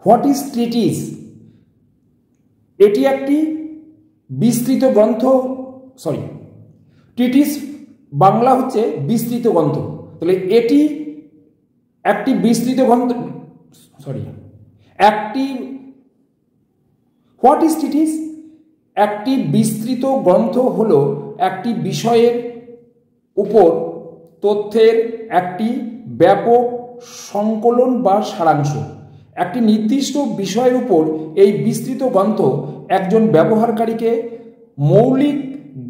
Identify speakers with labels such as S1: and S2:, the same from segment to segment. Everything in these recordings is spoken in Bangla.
S1: What is treaties? এটি একটি বিস্তৃত গ্রন্থ, ট্রিটিস বাংলা হচ্ছে বিস্তৃত গ্রন্থ। তাহলে এটি একটি বিস্তৃত গ্রন্থ, হোয়াট ইজ ট্রিটিস? একটি বিস্তৃত গ্রন্থ হলো একটি বিষয়ের উপর তথ্যের একটি ব্যাপক সংকলন বা সারাংশ। একটি নির্দিষ্ট বিষয়ের উপর এই বিস্তৃত গ্রন্থ একজন ব্যবহারকারীকে মৌলিক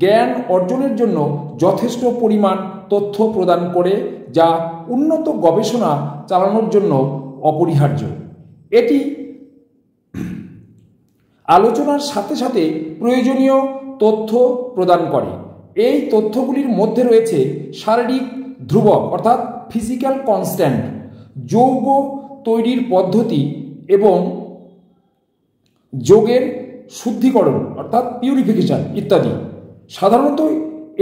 S1: জ্ঞান অর্জনের জন্য যথেষ্ট পরিমাণ তথ্য প্রদান করে, যা উন্নত গবেষণা চালানোর জন্য অপরিহার্য। এটি আলোচনার সাথে সাথে প্রয়োজনীয় তথ্য প্রদান করে। এই তথ্যগুলির মধ্যে রয়েছে শারীরিক ধ্রুবক অর্থাৎ ফিজিক্যাল কনস্ট্যান্ট, যৌগ তৈরির পদ্ধতি এবং যোগের শুদ্ধিকরণ অর্থাৎ পিউরিফিকেশন ইত্যাদি। সাধারণত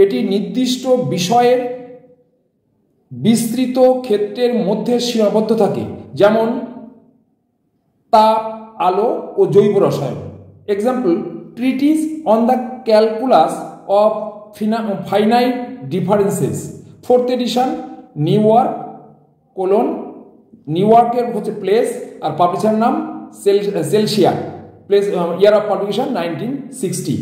S1: এটি নির্দিষ্ট বিষয়ের বিস্তৃত ক্ষেত্রের মধ্যে সীমাবদ্ধ থাকে, যেমন তাপ, আলো ও জৈব রসায়ন। Example, treatise on the calculus of finite differences, 4th edition, New York, New ইয়র্কের হচ্ছে প্লেস আর পাবলিশার নাম Chelsea, place year of publication 1960।